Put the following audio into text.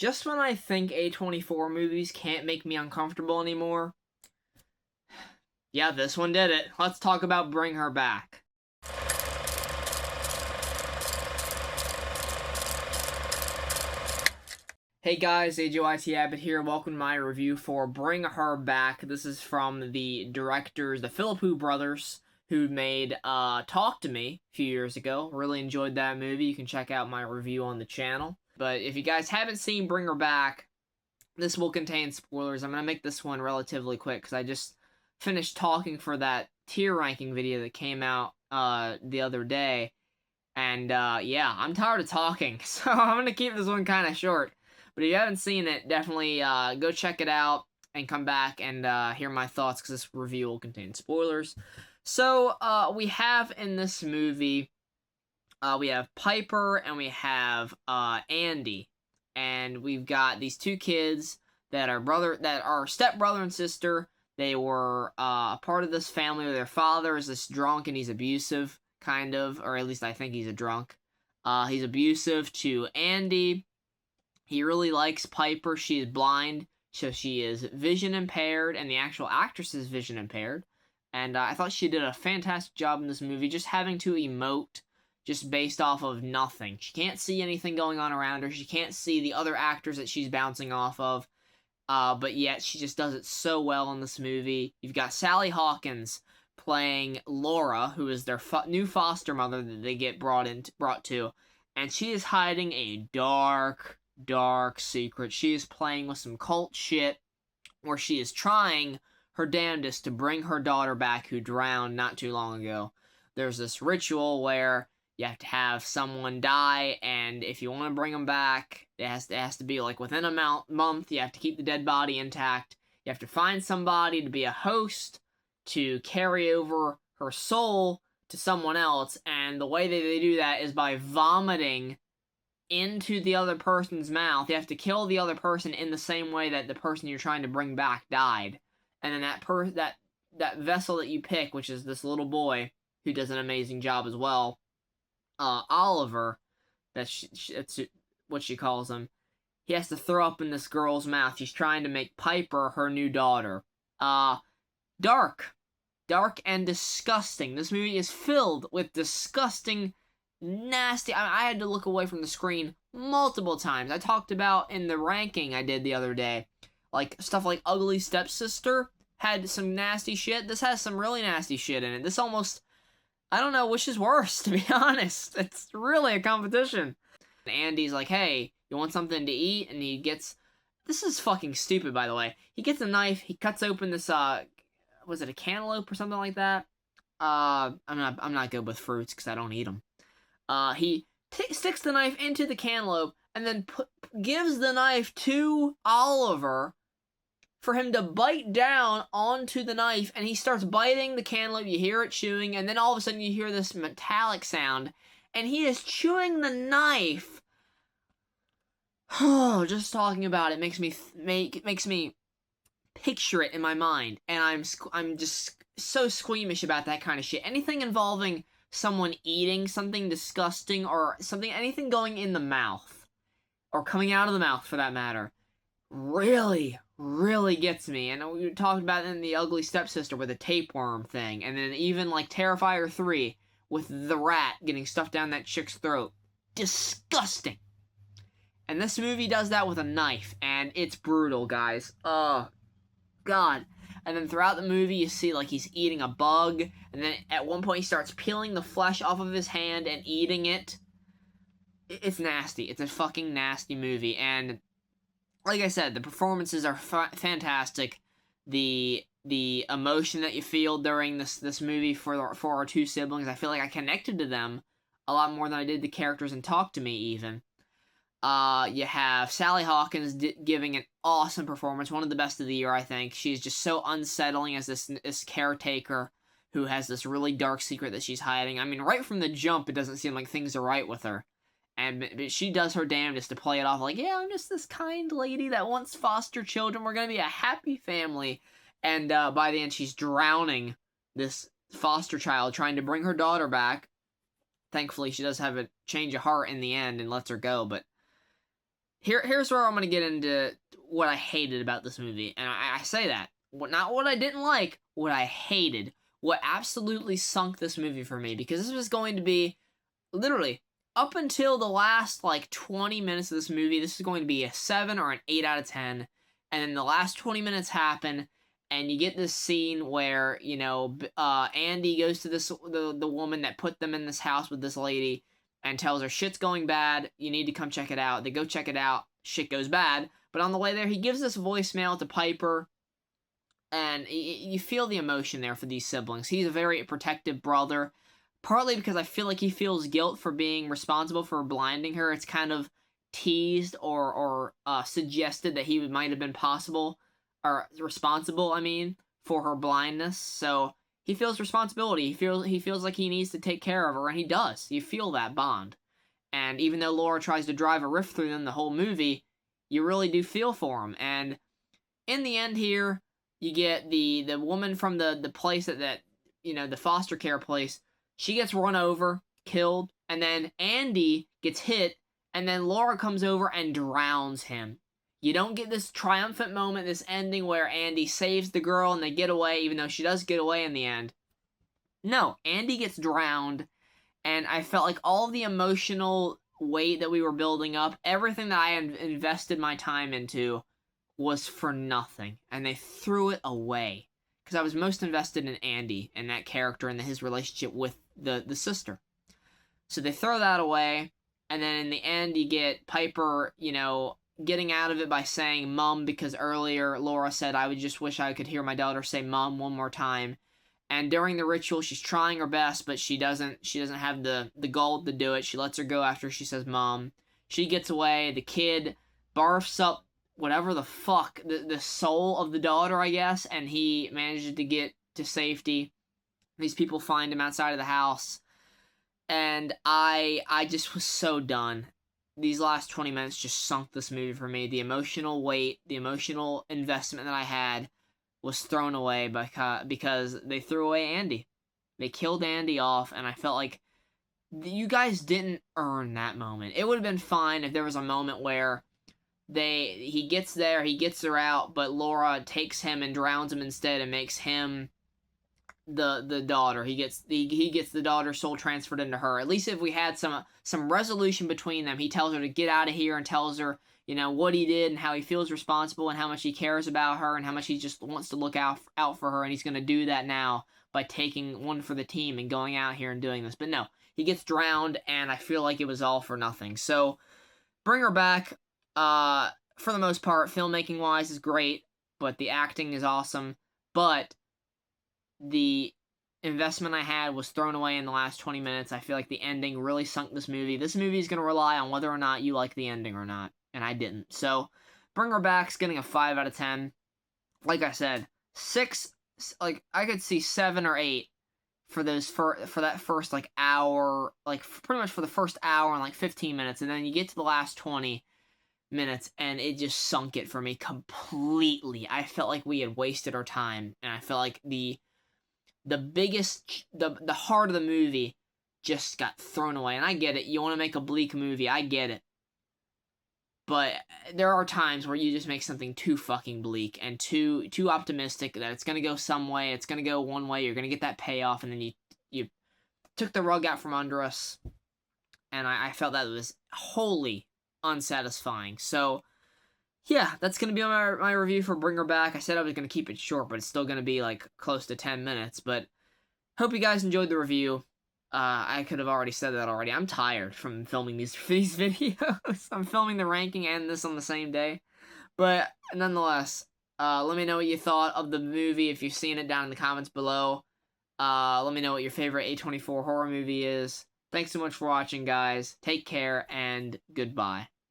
Just when I think A24 movies can't make me uncomfortable anymore, yeah, this one did it. Let's talk about Bring Her Back. Hey guys, AJYT Abbott here. Welcome to my review for Bring Her Back. This is from the directors, the Philippou brothers, who made Talk to Me a few years ago. Really enjoyed that movie. You can check out my review on the channel. But if you guys haven't seen Bring Her Back, this will contain spoilers. I'm going to make this one relatively quick because I just finished talking for that tier ranking video that came out the other day. And yeah, I'm tired of talking, so I'm going to keep this one kind of short. But if you haven't seen it, definitely go check it out and come back and hear my thoughts because this review will contain spoilers. So we have in this movie, we have Piper and we have Andy. And we've got these two kids that are stepbrother and sister. They were a part of this family where their father is this drunk and he's abusive, kind of, or at least I think he's a drunk. He's abusive to Andy. He really likes Piper. She is blind, so she is vision impaired, and the actual actress is vision impaired. And I thought she did a fantastic job in this movie, just having to emote just based off of nothing. She can't see anything going on around her. She can't see the other actors that she's bouncing off of. But yet she just does it so well in this movie. You've got Sally Hawkins playing Laura, who is their new foster mother that they get brought to, and she is hiding a dark secret. She is playing with some cult shit where she is trying her damnedest to bring her daughter back who drowned not too long ago. There's this ritual where you have to have someone die, and if you want to bring them back, it has to be like within a month. You have to keep the dead body intact. You have to find somebody to be a host to carry over her soul to someone else, and the way that they do that is by vomiting into the other person's mouth. You have to kill the other person in the same way that the person you're trying to bring back died. And then that vessel that you pick, which is this little boy who does an amazing job as well, Oliver, that's what she calls him, he has to throw up in this girl's mouth. She's trying to make Piper her new daughter. Dark and disgusting. This movie is filled with disgusting, nasty. I had to look away from the screen multiple times. I talked about in the ranking I did the other day, like stuff like Ugly Stepsister had some nasty shit. This has some really nasty shit in it. This almost, I don't know which is worse, to be honest. It's really a competition. And Andy's like, hey, you want something to eat? And he gets, this is fucking stupid, by the way. He gets a knife, he cuts open this, was it a cantaloupe or something like that? I'm not good with fruits because I don't eat them. He sticks the knife into the cantaloupe and then gives the knife to Oliver for him to bite down onto the knife, and he starts biting the cantaloupe. You hear it chewing, and then all of a sudden you hear this metallic sound, and he is chewing the knife. Oh, just talking about it makes me picture it in my mind, and I'm just so squeamish about that kind of shit. Anything involving someone eating something disgusting or anything going in the mouth or coming out of the mouth for that matter really gets me. And we talked about it in The Ugly Stepsister with the tapeworm thing, and then even like Terrifier 3 with the rat getting stuffed down that chick's throat. Disgusting. And this movie does that with a knife, and it's brutal, guys. Oh god. And then throughout the movie you see like he's eating a bug, and then at one point he starts peeling the flesh off of his hand and eating it. It's nasty. It's a fucking nasty movie, and like I said, the performances are fantastic. The emotion that you feel during this movie for our two siblings, I feel like I connected to them a lot more than I did the characters in Talk to Me even. You have Sally Hawkins giving an awesome performance, one of the best of the year, I think. She's just so unsettling as this caretaker who has this really dark secret that she's hiding. I mean, right from the jump, it doesn't seem like things are right with her. But she does her damnedest to play it off like, yeah, I'm just this kind lady that wants foster children. We're going to be a happy family. And by the end, she's drowning this foster child trying to bring her daughter back. Thankfully, she does have a change of heart in the end and lets her go, but here's where I'm gonna get into what I hated about this movie, and I say that not what I didn't like, what I hated, what absolutely sunk this movie for me, because this was going to be literally up until the last like 20 minutes of this movie, this is going to be a 7 or an 8 out of 10, and then the last 20 minutes happen. And you get this scene where, you know, Andy goes to the woman that put them in this house with this lady and tells her shit's going bad. You need to come check it out. They go check it out. Shit goes bad. But on the way there, he gives this voicemail to Piper, and you feel the emotion there for these siblings. He's a very protective brother, partly because I feel like he feels guilt for being responsible for blinding her. It's kind of teased or suggested that he might have been responsible, I mean, for her blindness. So he feels responsibility. He feels like he needs to take care of her, and he does. You feel that bond. And even though Laura tries to drive a rift through them the whole movie, you really do feel for him. And in the end here, you get the woman from the place that you know, the foster care place. She gets run over, killed, and then Andy gets hit, and then Laura comes over and drowns him. You don't get this triumphant moment, this ending where Andy saves the girl and they get away, even though she does get away in the end. No, Andy gets drowned, and I felt like all the emotional weight that we were building up, everything that I had invested my time into, was for nothing, and they threw it away. Because I was most invested in Andy and that character and his relationship with the sister. So they throw that away, and then in the end you get Piper, you know, getting out of it by saying mum, because earlier Laura said, I would just wish I could hear my daughter say mum one more time. And during the ritual, she's trying her best, but she doesn't have the gall to do it. She lets her go after she says mum. She gets away. The kid barfs up whatever the fuck, the soul of the daughter, I guess, and he manages to get to safety. These people find him outside of the house. And I just was so done. These last 20 minutes just sunk this movie for me. The emotional weight, the emotional investment that I had was thrown away because they threw away Andy. They killed Andy off, and I felt like you guys didn't earn that moment. It would have been fine if there was a moment where he gets there, he gets her out, but Laura takes him and drowns him instead and makes him the daughter. He gets the daughter's soul transferred into her. At least if we had some resolution between them. He tells her to get out of here and tells her, you know, what he did and how he feels responsible and how much he cares about her and how much he just wants to look out for her, and he's going to do that now by taking one for the team and going out here and doing this. But no, he gets drowned, and I feel like it was all for nothing. So bring her back. For the most part, filmmaking wise is great, but the acting is awesome. But the investment I had was thrown away in the last 20 minutes. I feel like the ending really sunk this movie. This movie is going to rely on whether or not you like the ending or not, and I didn't. So, Bring Her Back's getting a 5 out of 10. Like I said, 6, like, I could see 7 or 8 for that first, like, hour, like, pretty much for the first hour and, like, 15 minutes, and then you get to the last 20 minutes, and it just sunk it for me completely. I felt like we had wasted our time, and I felt like the heart of the movie just got thrown away. And I get it, you want to make a bleak movie, I get it, but there are times where you just make something too fucking bleak and too optimistic that it's gonna go some way, it's gonna go one way, you're gonna get that payoff, and then you took the rug out from under us, and I felt that it was wholly unsatisfying. So yeah, that's gonna be my review for Bring Her Back. I said I was gonna keep it short, but it's still gonna be like close to 10 minutes. But hope you guys enjoyed the review. I could have already said that already. I'm tired from filming these videos. I'm filming the ranking and this on the same day. But nonetheless, let me know what you thought of the movie if you've seen it down in the comments below. Let me know what your favorite A24 horror movie is. Thanks so much for watching, guys. Take care, and goodbye.